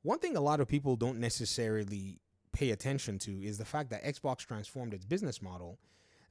One thing a lot of people don't necessarily pay attention to is the fact that Xbox transformed its business model,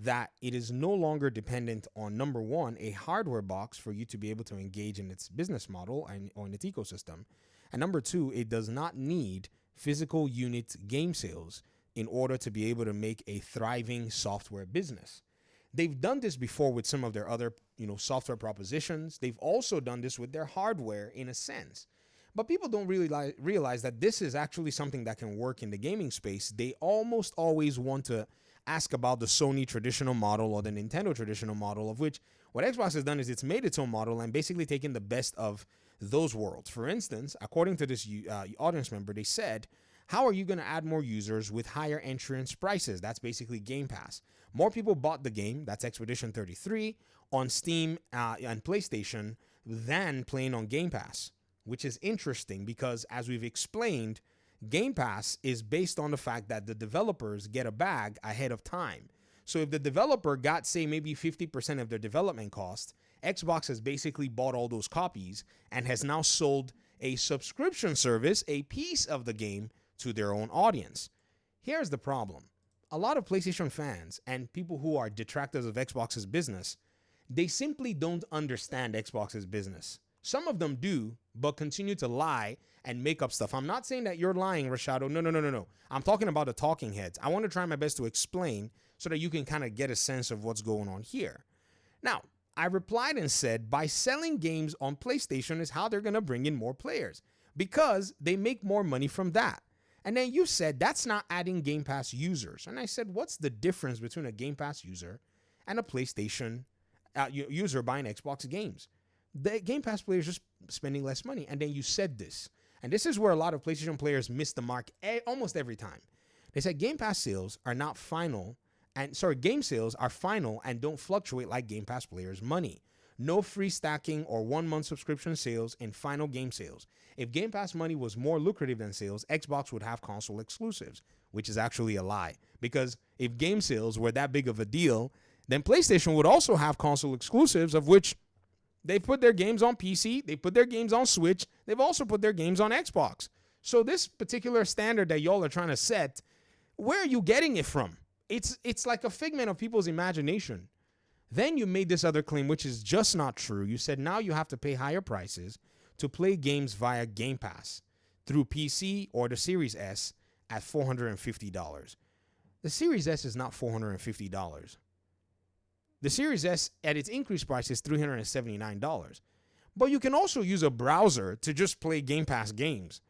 that it is no longer dependent on, number one, a hardware box for you to be able to engage in its business model and on its ecosystem. And number two, it does not need physical unit game sales in order to be able to make a thriving software business. They've done this before with some of their other, software propositions. They've also done this with their hardware in a sense. But people don't really realize that this is actually something that can work in the gaming space. They almost always want to ask about the Sony traditional model or the Nintendo traditional model, of which what Xbox has done is it's made its own model and basically taken the best of those worlds. For instance, according to this audience member, they said, how are you going to add more users with higher entrance prices? That's basically Game Pass. More people bought the game, that's Expedition 33, on Steam and PlayStation than playing on Game Pass, which is interesting because, as we've explained, Game Pass is based on the fact that the developers get a bag ahead of time. So if the developer got, say, maybe 50% of their development cost, Xbox has basically bought all those copies and has now sold a subscription service, a piece of the game, to their own audience. Here's the problem. A lot of PlayStation fans and people who are detractors of Xbox's business, they simply don't understand Xbox's business. Some of them do, but continue to lie and make up stuff. I'm not saying that you're lying, Rashado. No. I'm talking about the talking heads. I want to try my best to explain so that you can kind of get a sense of what's going on here. Now, I replied and said, by selling games on PlayStation is how they're going to bring in more players because they make more money from that. And then you said, that's not adding Game Pass users. And I said, what's the difference between a Game Pass user and a PlayStation user buying Xbox games? The Game Pass players are just spending less money. And then you said this. And this is where a lot of PlayStation players miss the mark almost every time. They said Game Pass sales are not final. Game sales are final and don't fluctuate like Game Pass players' money. No free stacking or 1 month subscription sales in final game sales. If Game Pass money was more lucrative than sales, Xbox would have console exclusives, which is actually a lie. Because if game sales were that big of a deal, then PlayStation would also have console exclusives, of which they put their games on PC, they put their games on Switch, they've also put their games on Xbox. So this particular standard that y'all are trying to set, where are you getting it from? It's like a figment of people's imagination. Then you made this other claim, which is just not true. You said now you have to pay higher prices to play games via Game Pass through PC or the Series S at $450. The Series S is not $450. The Series S at its increased price is $379. But you can also use a browser to just play Game Pass games.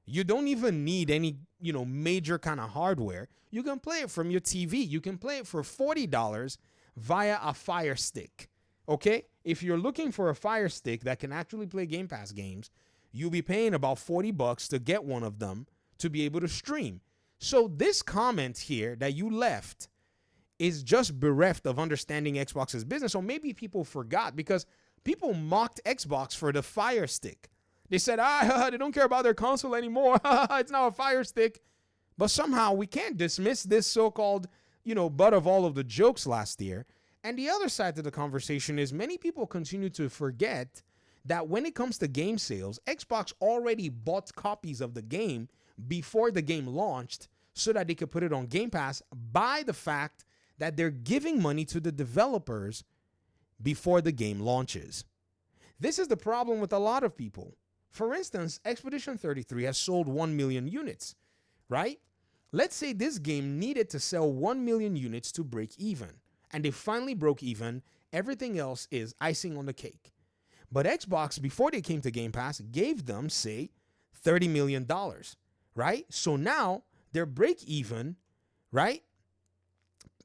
You don't even need any, major kind of hardware. You can play it from your TV. You can play it for $40 via a Fire Stick. Okay? If you're looking for a Fire Stick that can actually play Game Pass games, you'll be paying about $40 to get one of them to be able to stream. So this comment here that you left is just bereft of understanding Xbox's business. Or maybe people forgot because people mocked Xbox for the Fire Stick. They said, they don't care about their console anymore. It's now a Fire Stick. But somehow we can't dismiss this so-called, butt of all of the jokes last year. And the other side to the conversation is many people continue to forget that when it comes to game sales, Xbox already bought copies of the game before the game launched so that they could put it on Game Pass by the fact that they're giving money to the developers before the game launches. This is the problem with a lot of people. For instance, Expedition 33 has sold 1 million units, right? Let's say this game needed to sell 1 million units to break even, and they finally broke even. Everything else is icing on the cake. But Xbox, before they came to Game Pass, gave them, say, $30 million, right? So now their break even, right,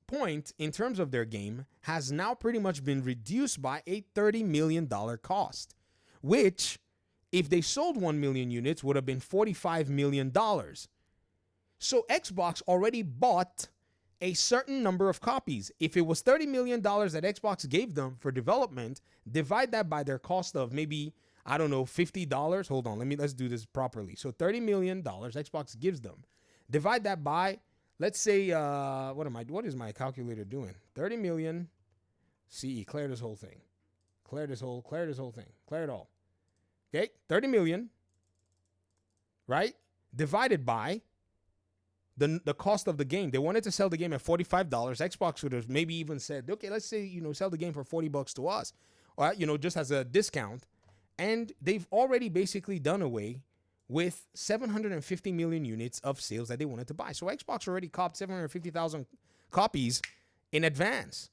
point in terms of their game has now pretty much been reduced by a $30 million cost, which, if they sold 1 million units, would have been $45 million. So Xbox already bought a certain number of copies. If it was $30 million that Xbox gave them for development, divide that by their cost of maybe, $50. Hold on, let's do this properly. So $30 million Xbox gives them. Divide that by, let's say, what is my calculator doing? 30 million CE, clear this whole thing. Clear this whole thing. Clear it all. Okay, 30 million, right? divided by the cost of the game. They wanted to sell the game at $45. Xbox would have maybe even said, okay, let's say, sell the game for $40 to us, or, just as a discount. And they've already basically done away with 750 million units of sales that they wanted to buy. So Xbox already copped 750,000 copies in advance.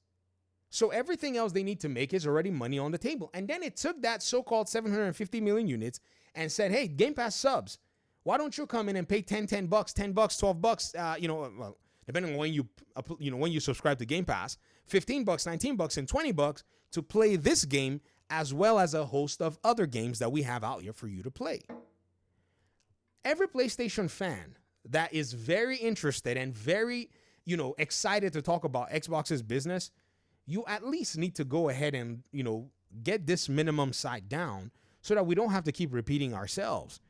So everything else they need to make is already money on the table. And then it took that so-called 750 million units and said, hey, Game Pass subs, why don't you come in and pay $10, $10, $10, $12, well, depending on when you subscribe to Game Pass, $15, $19, and $20 to play this game, as well as a host of other games that we have out here for you to play. Every PlayStation fan that is very interested and very, excited to talk about Xbox's business, you at least need to go ahead and, get this minimum side down so that we don't have to keep repeating ourselves.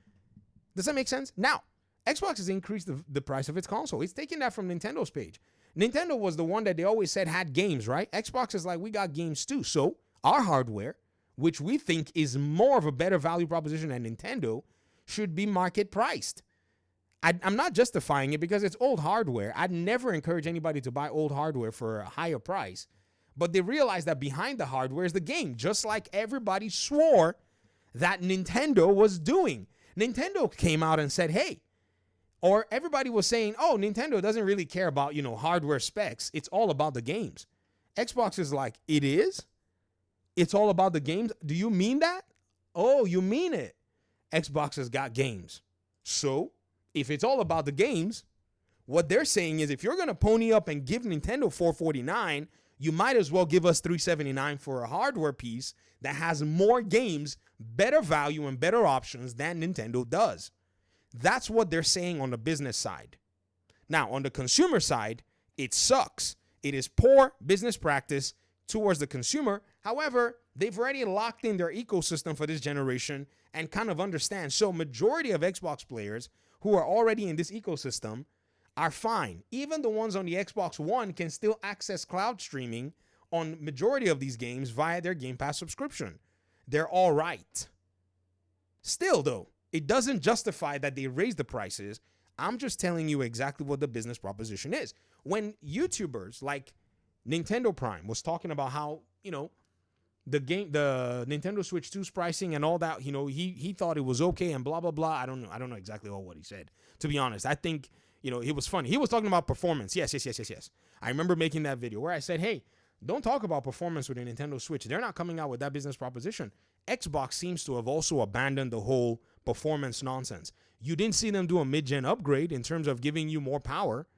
Does that make sense? Now, Xbox has increased the price of its console. It's taking that from Nintendo's page. Nintendo was the one that they always said had games, right? Xbox is like, we got games too. So our hardware, which we think is more of a better value proposition than Nintendo, should be market priced. I'm not justifying it because it's old hardware. I'd never encourage anybody to buy old hardware for a higher price. But they realize that behind the hardware is the game, just like everybody swore that Nintendo was doing. Nintendo came out and said, hey, or everybody was saying, oh, Nintendo doesn't really care about, hardware specs. It's all about the games. Xbox is like, it is? It's all about the games? Do you mean that? Oh, you mean it. Xbox has got games. So if it's all about the games, what they're saying is if you're going to pony up and give Nintendo $449, you might as well give us $379 for a hardware piece that has more games, better value, and better options than Nintendo does. That's what they're saying on the business side. Now, on the consumer side, it sucks. It is poor business practice towards the consumer. However, they've already locked in their ecosystem for this generation and kind of understand. So majority of Xbox players who are already in this ecosystem are fine. Even the ones on the Xbox One can still access cloud streaming on majority of these games via their Game Pass subscription. They're all right. Still, though, it doesn't justify that they raise the prices. I'm just telling you exactly what the business proposition is. When YouTubers like Nintendo Prime was talking about how, the Nintendo Switch 2's pricing and all that, he thought it was okay and blah, blah, blah. I don't know exactly what he said, to be honest. I think, it was funny. He was talking about performance. Yes. I remember making that video where I said, hey, don't talk about performance with a Nintendo Switch. They're not coming out with that business proposition. Xbox seems to have also abandoned the whole performance nonsense. You didn't see them do a mid-gen upgrade in terms of giving you more power.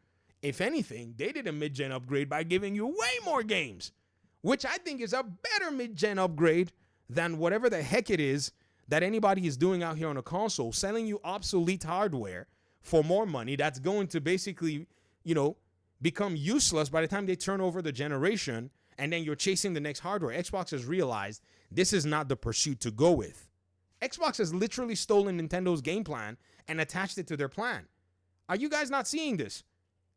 If anything, they did a mid-gen upgrade by giving you way more games, which I think is a better mid-gen upgrade than whatever the heck it is that anybody is doing out here on a console, selling you obsolete hardware for more money that's going to basically, become useless by the time they turn over the generation, and then you're chasing the next hardware. Xbox has realized this is not the pursuit to go with. Xbox has literally stolen Nintendo's game plan and attached it to their plan. Are you guys not seeing this?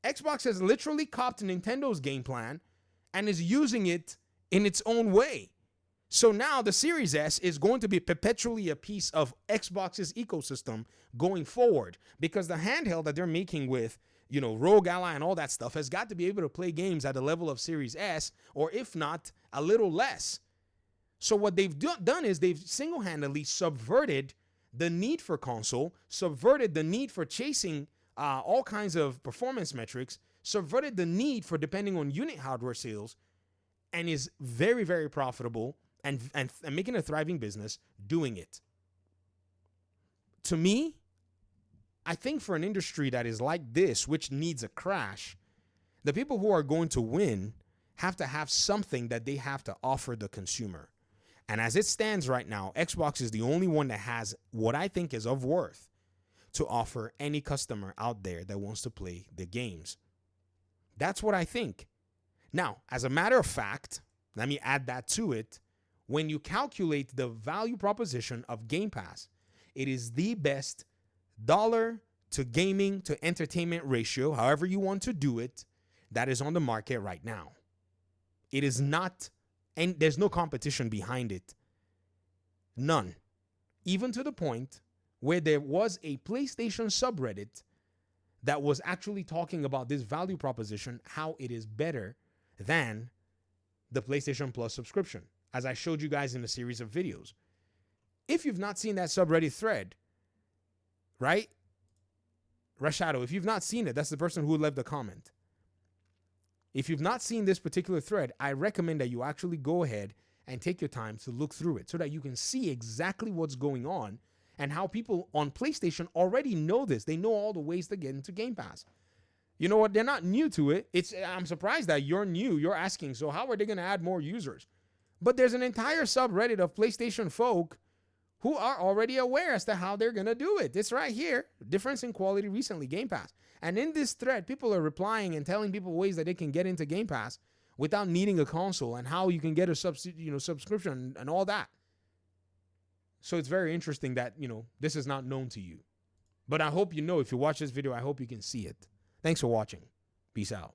Xbox has literally copied Nintendo's game plan and is using it in its own way. So now the Series S is going to be perpetually a piece of Xbox's ecosystem going forward, because the handheld that they're making with, Rogue Ally and all that stuff has got to be able to play games at the level of Series S, or if not, a little less. So what they've done is they've single-handedly subverted the need for console, subverted the need for chasing all kinds of performance metrics, subverted the need for depending on unit hardware sales, and is very, very profitable and making a thriving business doing it. To me, I think for an industry that is like this, which needs a crash, the people who are going to win have to have something that they have to offer the consumer. And as it stands right now, Xbox is the only one that has what I think is of worth to offer any customer out there that wants to play the games. That's what I think. Now, as a matter of fact, let me add that to it. When you calculate the value proposition of Game Pass, it is the best dollar to gaming to entertainment ratio, however you want to do it, that is on the market right now. It is not, and there's no competition behind it. None. Even to the point where there was a PlayStation subreddit that was actually talking about this value proposition, how it is better than the PlayStation Plus subscription, as I showed you guys in a series of videos. If you've not seen that subreddit thread, right? Rashado, if you've not seen it, that's the person who left the comment. If you've not seen this particular thread, I recommend that you actually go ahead and take your time to look through it so that you can see exactly what's going on and how people on PlayStation already know this. They know all the ways to get into Game Pass. You know what? They're not new to it. I'm surprised that you're new. You're asking, so how are they going to add more users? But there's an entire subreddit of PlayStation folk who are already aware as to how they're going to do it. It's right here. Difference in quality recently, Game Pass. And in this thread, people are replying and telling people ways that they can get into Game Pass without needing a console and how you can get a subscription and all that. So it's very interesting that, this is not known to you. But I hope you know, if you watch this video, I hope you can see it. Thanks for watching. Peace out.